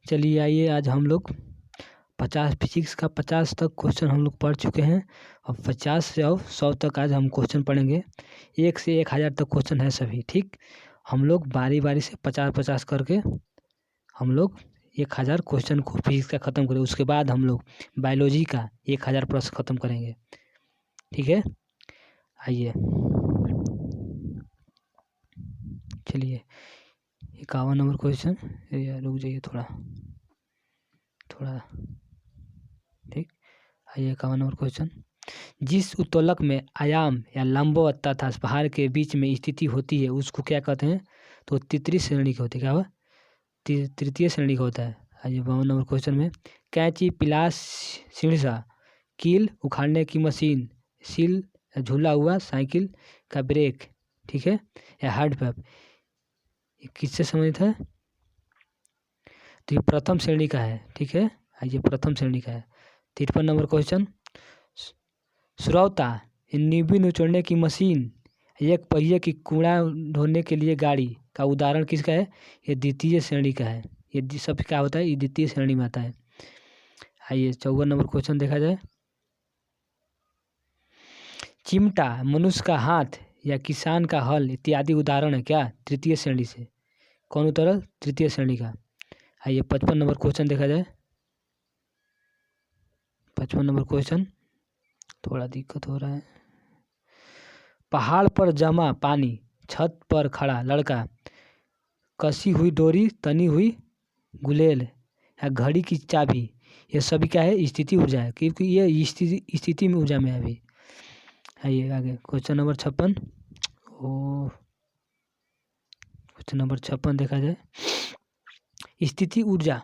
चलिए आइए, आज हम लोग 50 फिजिक्स का 50 तक क्वेश्चन हम लोग पढ़ चुके हैं और 50 से और 100 तक आज हम क्वेश्चन पढ़ेंगे। 1 से 1000 तक क्वेश्चन है सभी, ठीक। हम लोग बारी बारी से 50-50 करके हम लोग 1000 क्वेश्चन को फिजिक्स का ख़त्म करें। उसके बाद हम लोग बायोलॉजी का 1000 प्रश्न ख़त्म करेंगे, ठीक है। आइए, चलिए 51 नंबर क्वेश्चन। रुक जाइए थोड़ा, ठीक। आइए 51 नंबर क्वेश्चन। जिस उत्तोलक में आयाम या लंबवत तथा भार के बीच में स्थिति होती है उसको क्या कहते हैं? तो तृतीय श्रेणी का होती है। क्या हुआ? तृतीय श्रेणी का होता है। आइए 52 नंबर क्वेश्चन में, कैंची, पिलास, सिरसा, कील उखाड़ने की मशीन, सील झूला हुआ, साइकिल का ब्रेक, ठीक है, या हार्ड पैप, किससे संबंधित है? तो ये प्रथम श्रेणी का है, ठीक है। आइए प्रथम श्रेणी का है। 53 नंबर क्वेश्चन, श्रोता, निब्बी निचोड़ने की मशीन, एक पहिए की कूड़ा ढोने के लिए गाड़ी का उदाहरण किसका है? ये द्वितीय श्रेणी का है। ये सब क्या होता है? ये द्वितीय श्रेणी में आता है। आइए 54 नंबर क्वेश्चन देखा जाए। चिमटा, मनुष्य का हाथ या किसान का हल इत्यादि उदाहरण है क्या? तृतीय श्रेणी से। कौन उदाहरण? तृतीय श्रेणी का। आइए 55 नंबर क्वेश्चन देखा जाए। 55 नंबर क्वेश्चन, थोड़ा दिक्कत हो रहा है। पहाड़ पर जमा पानी, छत पर खड़ा लड़का, कसी हुई डोरी, तनी हुई गुलेल या घड़ी की चाबी, ये सभी क्या है? स्थिति ऊर्जा है, क्योंकि ये स्थिति में ऊर्जा में है अभी। आइए आगे क्वेश्चन नंबर 56। क्वेश्चन नंबर 56 देखा जाए। स्थिति ऊर्जा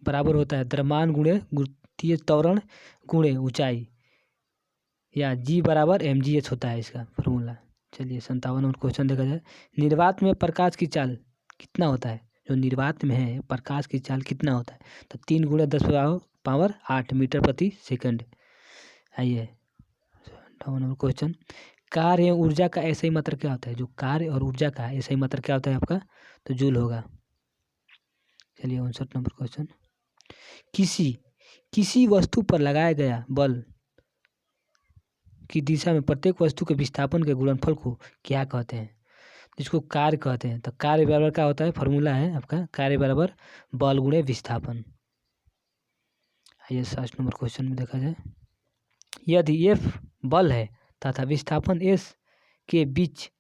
बराबर होता है द्रव्यमान गुणे गुरुत्वीय त्वरण गुणे ऊंचाई, या G बराबर mgh होता है इसका फॉर्मूला। चलिए 57 नंबर क्वेश्चन देखा जाए। निर्वात में प्रकाश की चाल कितना होता है? जो निर्वात में है प्रकाश की चाल कितना होता है? तो 3 × 10⁸ मीटर प्रति सेकंड। आइए 58 नंबर क्वेश्चन, कार्य एवं ऊर्जा का ऐसा ही मात्रक क्या होता है? जो कार्य और ऊर्जा का ऐसा ही मात्रक क्या होता है आपका? तो जूल होगा। चलिए 59 नंबर क्वेश्चन, किसी वस्तु पर लगाया गया बल की दिशा में प्रत्येक वस्तु के विस्थापन के गुणनफल को क्या कहते हैं? जिसको कार्य कहते हैं। तो कार्य बराबर क्या होता है? फॉर्मूला है आपका, कार्य बराबर बल गुणे विस्थापन। आइए 60 नंबर क्वेश्चन में देखा जाए। यदि F बल है तथा विस्थापन S के बीच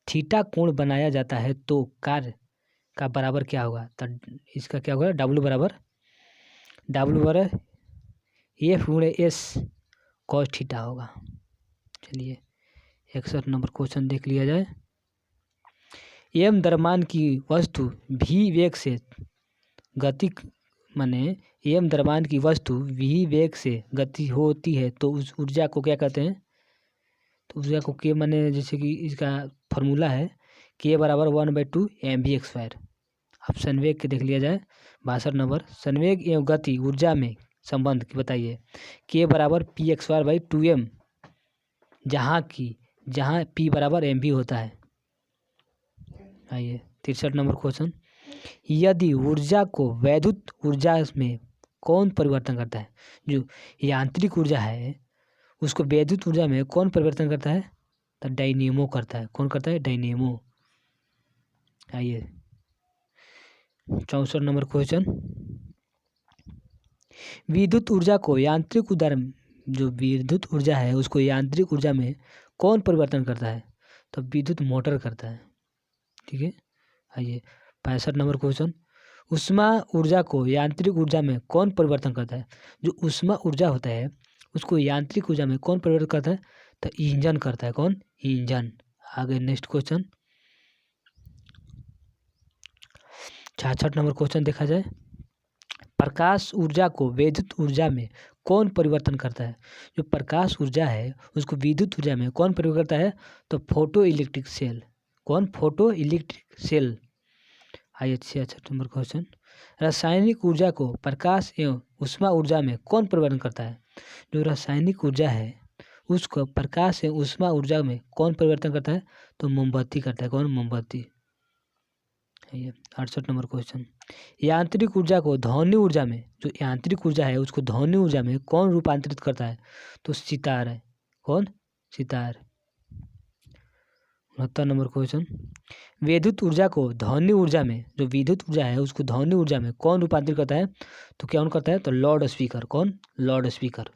थीटा कोण बनाया जाता है तो कार्य का बराबर क्या होगा? तो इसका क्या होगा? W बराबर F × S cos थीटा होगा। चलिए 61 नंबर क्वेश्चन देख लिया जाए। m द्रव्यमान की वस्तु v वेग से गति m द्रव्यमान की वस्तु v वेग से गति होती है तो उस ऊर्जा को क्या कहते हैं? तो ऊर्जा को k जैसे कि इसका फॉर्मूला है k बराबर 1/2 mvx²। अब संवेग के देख लिया जाए। 62 नंबर, संवेग एवं गति ऊर्जा में संबंध की बताइए। k बराबर px²/2m, जहाँ p बराबर mv होता है। आइए 63 नंबर क्वेश्चन, यदि ऊर्जा को वैद्युत ऊर्जा में कौन परिवर्तन करता है? जो यांत्रिक ऊर्जा है उसको वैद्युत ऊर्जा में कौन परिवर्तन करता है? तो डायनेमो करता है। कौन करता है? डायनेमो। आइए 64 नंबर क्वेश्चन, विद्युत ऊर्जा को यांत्रिक ऊर्जा, जो विद्युत ऊर्जा है उसको यांत्रिक ऊर्जा में कौन परिवर्तन करता है? तो विद्युत मोटर करता है, ठीक है। आइए 65 नंबर क्वेश्चन, ऊष्मा ऊर्जा को यांत्रिक ऊर्जा में कौन परिवर्तन करता है? जो ऊष्मा ऊर्जा होता है उसको यांत्रिक ऊर्जा में कौन परिवर्तन करता है? तो इंजन करता है। कौन? इंजन। आगे नेक्स्ट क्वेश्चन 66 नंबर क्वेश्चन देखा जाए। प्रकाश ऊर्जा को विद्युत ऊर्जा में कौन परिवर्तन करता है? जो प्रकाश ऊर्जा है उसको विद्युत ऊर्जा में कौन परिवर्तन करता है? तो फोटो इलेक्ट्रिक सेल। कौन? Photo electric cell. आइए 66 नंबर क्वेश्चन, रासायनिक ऊर्जा को प्रकाश एवं ऊष्मा ऊर्जा में कौन परिवर्तन करता है? जो रासायनिक ऊर्जा है उसको प्रकाश एवं ऊष्मा ऊर्जा में कौन परिवर्तन करता है? तो मोमबत्ती करता है। कौन? मोमबत्ती। आइए 68 नंबर क्वेश्चन, यांत्रिक ऊर्जा को ध्वनि ऊर्जा में, जो यांत्रिक ऊर्जा है उसको ध्वनि ऊर्जा में कौन रूपांतरित करता है? तो सितार है। कौन? सितार। 69 नंबर क्वेश्चन, विद्युत ऊर्जा को ध्वनि ऊर्जा में, जो विद्युत ऊर्जा है उसको ध्वनि ऊर्जा में कौन रूपांतरित करता है? तो कौन करता है? तो लाउड स्पीकर। कौन? Loud speaker.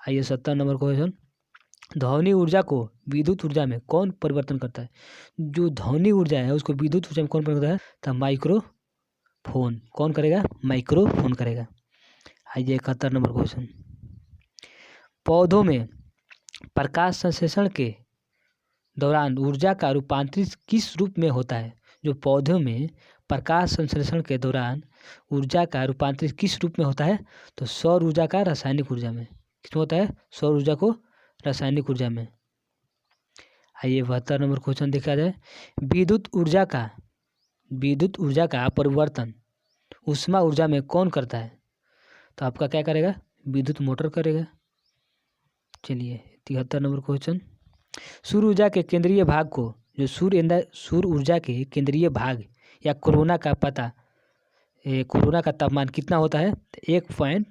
आइए 70 नंबर क्वेश्चन, ध्वनि ऊर्जा को विद्युत ऊर्जा में कौन परिवर्तन करता है? जो ध्वनि ऊर्जा है उसको विद्युत ऊर्जा में कौन परिवर्तन करता है? तो माइक्रोफोन। कौन करेगा? माइक्रोफोन करेगा। आइए 71 नंबर क्वेश्चन, पौधों में प्रकाश संश्लेषण के दौरान ऊर्जा का रूपांतरित किस रूप में होता है? जो पौधों में प्रकाश संश्लेषण के दौरान ऊर्जा का रूपांतरित किस रूप में होता है? तो सौर ऊर्जा का रासायनिक ऊर्जा में। किसमें होता है? सौर ऊर्जा को रासायनिक ऊर्जा में। आइए 72 नंबर क्वेश्चन देखा जाए, विद्युत ऊर्जा का परिवर्तन ऊष्मा ऊर्जा में कौन करता है? तो आपका क्या करेगा? विद्युत मोटर करेगा। चलिए 73 नंबर क्वेश्चन, सूर्य ऊर्जा के केंद्रीय भाग को, जो सूर्य ऊर्जा के केंद्रीय भाग या कोरोना का तापमान कितना होता है? 1.5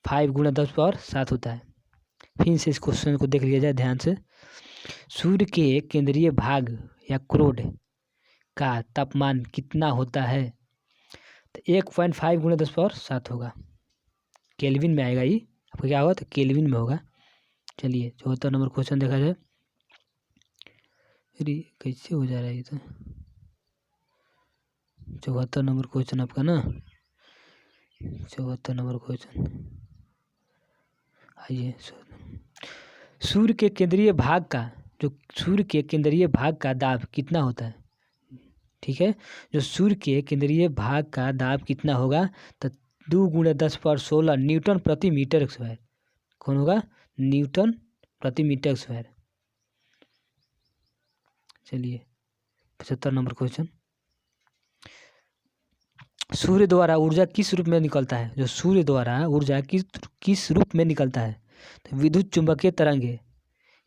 × 10⁻7 होता है। फिर से इस क्वेश्चन को देख लिया जाए ध्यान से। सूर्य के केंद्रीय भाग या क्रोड का तापमान कितना होता है? तो 1.5 × 10⁻7 होगा। केल्विन में आएगा ये, आपका क्या होगा? तो केल्विन में होगा। चलिए 74 नंबर क्वेश्चन देखा जाए, अरे कैसे हो जा रहा है ये? तो 74 नंबर क्वेश्चन आपका ना, 74 नंबर क्वेश्चन, आइए सूर्य के केंद्रीय भाग का दाब कितना होता है? ठीक है, जो सूर्य के केंद्रीय भाग का दाब कितना होगा? तो 2 × 10⁻16 न्यूटन प्रति मीटर स्क्वायर। कौन होगा? न्यूटन प्रति मीटर स्क्वायर। चलिए 75 नंबर क्वेश्चन, सूर्य द्वारा ऊर्जा किस रूप में निकलता है? जो सूर्य द्वारा ऊर्जा किस रूप में निकलता है? तो विद्युत चुंबकीय तरंग है,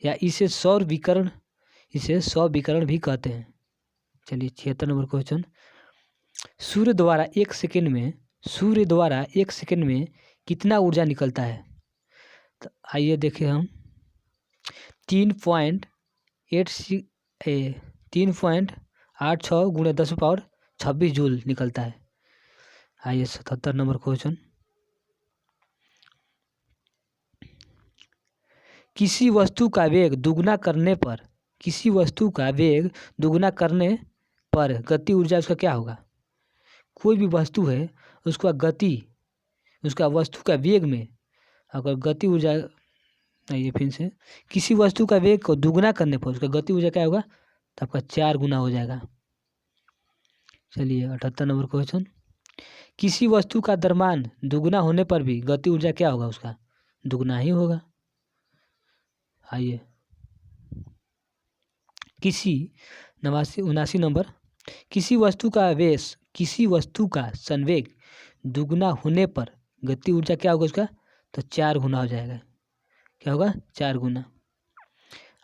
या इसे सौर विकिरण भी कहते हैं। चलिए 76 नंबर क्वेश्चन, सूर्य द्वारा एक सेकंड में कितना ऊर्जा निकलता है? तो आइए देखें हम, 3.86 × 10⁻26 जूल निकलता है। आइए 77 नंबर क्वेश्चन, किसी वस्तु का वेग दुगना करने पर गति ऊर्जा उसका क्या होगा? कोई भी वस्तु है उसका वस्तु का वेग में अगर गति ऊर्जा, ये फिर से, किसी वस्तु का वेग को दुगना करने पर उसका गति ऊर्जा क्या होगा? तो आपका 4 गुना हो जाएगा। चलिए 78 नंबर क्वेश्चन, किसी वस्तु का द्रव्यमान दुगना होने पर भी गति ऊर्जा क्या होगा? उसका दुगना ही होगा। आइए 79 नंबर, किसी वस्तु का संवेग दुगना होने पर गति ऊर्जा क्या होगा उसका? तो 4 गुना हो जाएगा। क्या होगा? 4 गुना।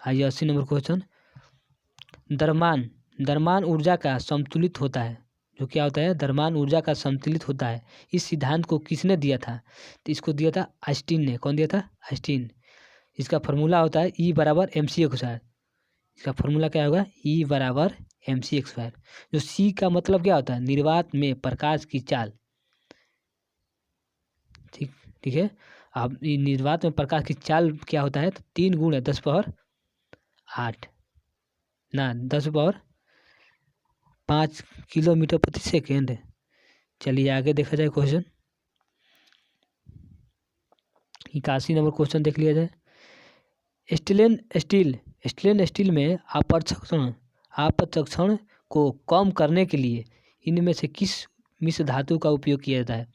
आइए 80 नंबर क्वेश्चन, द्रव्यमान ऊर्जा का संतुलित होता है। जो क्या होता है? द्रव्यमान ऊर्जा का संतुलित होता है। इस सिद्धांत को किसने दिया था? तो इसको दिया था आइंस्टीन ने। कौन दिया था? आइंस्टीन। इसका फॉर्मूला होता है E = mc²। इसका फॉर्मूला क्या होगा? E = mc²। जो C का मतलब क्या होता है? निर्वात में प्रकाश की चाल। ठीक है, अब निर्वात में प्रकाश की चाल क्या होता है? तो 3 × 10⁸ ना 10⁵ किलोमीटर प्रति सेकेंड। चलिए आगे देखा जाए क्वेश्चन, 81 नंबर क्वेश्चन देख लिया जाए, स्टेनलेस स्टील में अपक्षण को कम करने के लिए इनमें से किस मिश्र धातु का उपयोग किया जाता है?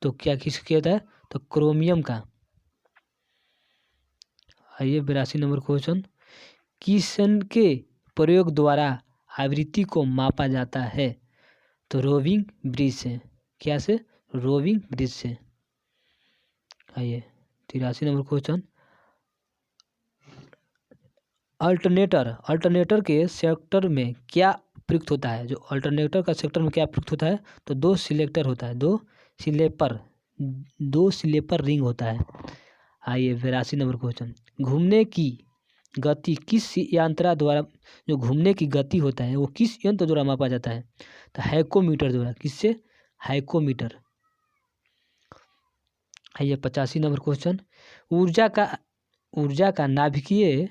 तो किया जाता है? तो क्रोमियम का। आइए 82 नंबर क्वेश्चन, किसन के प्रयोग द्वारा आवृत्ति को मापा जाता है? तो रोविंग ब्रिज से। क्या से? रोविंग ब्रिज से। आइए 83 नंबर क्वेश्चन, अल्टरनेटर के सेक्टर में क्या प्रयुक्त होता है? जो अल्टरनेटर का सेक्टर में क्या प्रयुक्त होता है? तो दो सिलेक्टर होता है, दो स्लेपर रिंग होता है। आइए 82 नंबर क्वेश्चन, घूमने की गति किस यंत्र द्वारा, जो घूमने की गति होता है वो किस यंत्र द्वारा मापा जाता है? तो हाइकोमीटर द्वारा। किससे? हाइकोमीटर। आइए 85 नंबर क्वेश्चन, ऊर्जा का नाभिकीय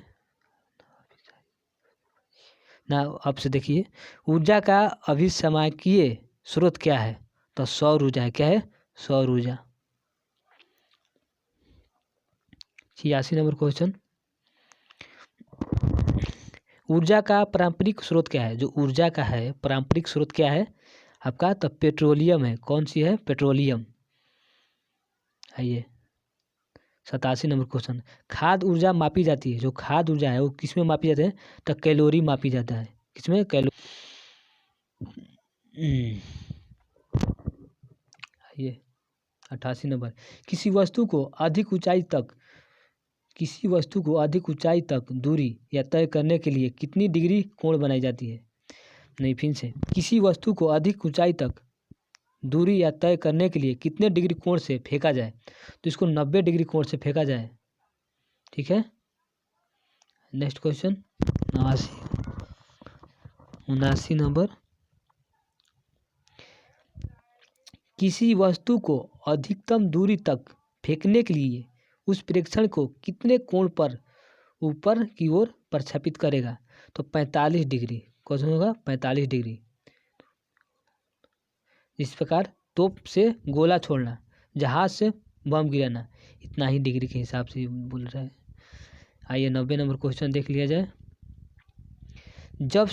ना आपसे देखिए, ऊर्जा का अभिसमाकीय स्रोत क्या है? तो सौर ऊर्जा है। क्या है? सौर ऊर्जा। 86 नंबर क्वेश्चन, ऊर्जा का पारंपरिक स्रोत क्या है? जो ऊर्जा का है पारंपरिक स्रोत क्या है आपका? तो पेट्रोलियम है। कौन सी है? पेट्रोलियम। आइए 87 नंबर क्वेश्चन, खाद्य ऊर्जा मापी जाती है, जो खाद्य ऊर्जा है वो किस में मापी जाती है? तो कैलोरी मापी जाता है। किसमें? आइए 88 नंबर, किसी वस्तु को अधिक ऊंचाई तक दूरी या तय करने के लिए कितनी डिग्री कोण बनाई जाती है? नहीं, फिर से, किसी वस्तु को अधिक ऊंचाई तक दूरी या तय करने के लिए कितने डिग्री कोण से फेंका जाए? तो इसको 90 डिग्री कोण से फेंका जाए। ठीक है। नेक्स्ट क्वेश्चन 79 नंबर, किसी वस्तु को अधिकतम दूरी तक फेंकने के लिए उस प्रेक्षण को कितने कोण पर ऊपर की ओर प्रक्षेपित करेगा? तो 45 डिग्री। क्वेश्चन होगा 45 डिग्री। इस प्रकार तोप से गोला छोड़ना, जहाज से बम गिराना, इतना ही डिग्री के हिसाब से बोल रहा है। आइए 90 नंबर क्वेश्चन देख लिया जाए, जब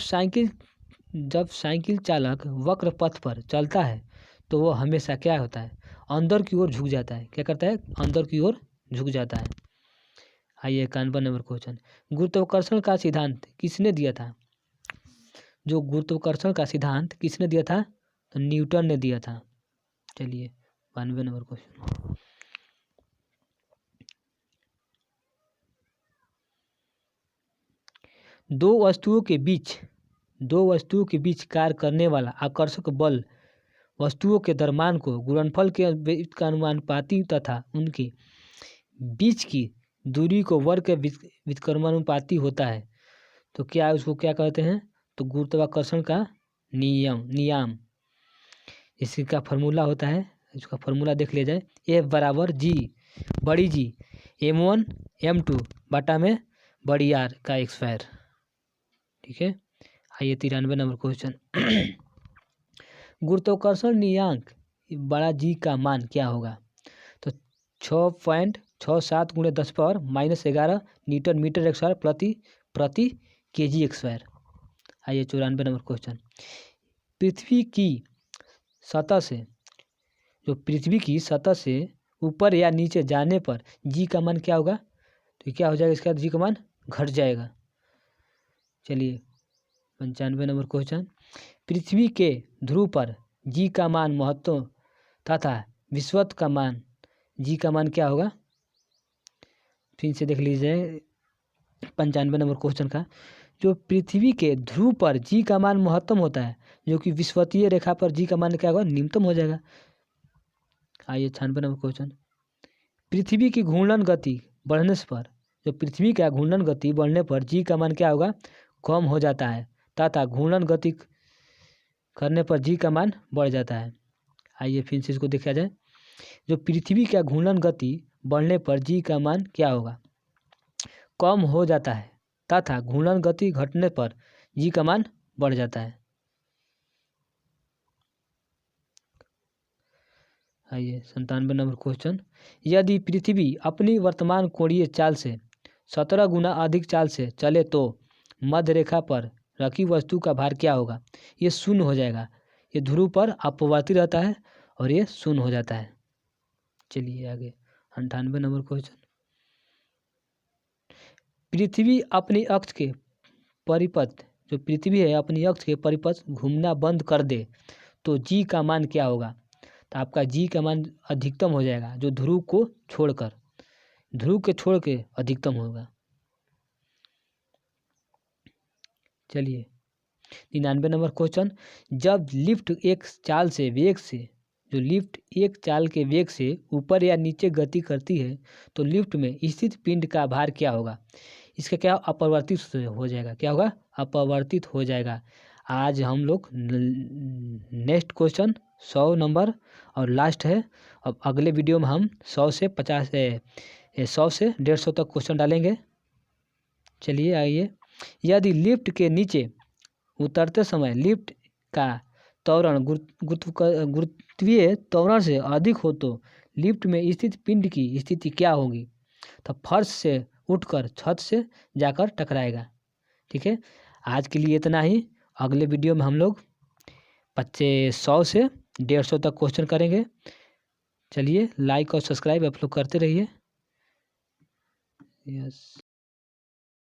साइकिल चालक वक्र पथ पर चलता है तो वह हमेशा क्या होता है? अंदर की ओर झुक जाता है। क्या करता है? अंदर की ओर झुक जाता है। आइए 91 नंबर क्वेश्चन, गुरुत्वाकर्षण का सिद्धांत किसने दिया था? जो गुरुत्वाकर्षण का सिद्धांत किसने दिया था? तो न्यूटन ने दिया था। चलिए 92 नंबर क्वेश्चन, दो वस्तुओं के बीच कार्य करने वाला आकर्षक बल वस्तुओं के द्रव्यमान को गुणनफल के अनुपाती तथा उनके बीच की दूरी को वर्ग के व्युत्क्रमानुपाती होता है। तो क्या उसको क्या कहते हैं? तो गुरुत्वाकर्षण का नियम। इसका फॉर्मूला होता है, इसका फॉर्मूला देख लिया जाए, F बराबर G बड़ी G m1 m2 बटा में बड़ी R का स्क्वायर। ठीक है। आइए 93 नंबर क्वेश्चन, गुरुत्वाकर्षण नियतांक बड़ा G का मान क्या होगा? तो 6.67 × 10⁻⁻11 न्यूटन मीटर स्क्वायर प्रति केजी स्क्वायर। आइए 94 नंबर क्वेश्चन, पृथ्वी की सतह से ऊपर या नीचे जाने पर जी का मान क्या होगा? तो क्या हो जाएगा? इसका जी का मान घट जाएगा। चलिए 95 नंबर क्वेश्चन, पृथ्वी के ध्रुव पर जी का मान महत्व तथा विषुवत का मान जी का मान क्या होगा? फिर से देख लीजिए 95 नंबर क्वेश्चन का, जो पृथ्वी के ध्रुव पर जी का मान महत्तम होता है, जो कि विषुवतीय रेखा पर जी का मान क्या होगा? न्यूनतम हो जाएगा। आइए 96 नंबर क्वेश्चन, पृथ्वी की घूर्णन गति बढ़ने पर, जो पृथ्वी का घूर्णन गति बढ़ने पर जी का मान क्या होगा? कम हो जाता है तथा घूर्णन गति करने पर जी का मान बढ़ जाता है। आइए फिर से इसको देखा जाए, जो पृथ्वी का घूर्णन गति बढ़ने पर जी का मान क्या होगा? कम हो जाता है तथा घूर्णन गति घटने पर जी का मान बढ़ जाता है। आइए 97 नंबर क्वेश्चन, यदि पृथ्वी अपनी वर्तमान कोणीय चाल से 17 गुना अधिक चाल से चले तो मध्य रेखा पर रखी वस्तु का भार क्या होगा? ये शून्य हो जाएगा। ये ध्रुव पर अपवर्ती रहता है और ये शून्य हो जाता है। चलिए आगे 98 नंबर क्वेश्चन, पृथ्वी अपनी अक्ष के परिपथ, जो पृथ्वी है अपनी अक्ष के परिपथ घूमना बंद कर दे तो जी का मान क्या होगा? तो आपका जी का मान अधिकतम हो जाएगा, जो ध्रुव के छोड़ के अधिकतम होगा। चलिए 99 नंबर क्वेश्चन, जब लिफ्ट एक चाल के वेग से ऊपर या नीचे गति करती है तो लिफ्ट में स्थित पिंड का भार क्या होगा? इसका क्या अपरिवर्तित हो जाएगा, क्या होगा? अपरिवर्तित हो जाएगा। आज हम लोग नेक्स्ट क्वेश्चन 100 नंबर और लास्ट है। अब अगले वीडियो में हम 100 से 150 तक क्वेश्चन डालेंगे। चलिए आइए, यदि लिफ्ट के नीचे उतरते समय लिफ्ट का त्वरण गुरुत्वीय त्वरण से अधिक हो तो लिफ्ट में स्थित पिंड की स्थिति क्या होगी? तो फर्श से उठकर छत से जाकर टकराएगा। ठीक है, आज के लिए इतना ही। अगले वीडियो में हम लोग 100 से 150 तक क्वेश्चन करेंगे। चलिए, लाइक और सब्सक्राइब आप लोग करते रहिए। यस।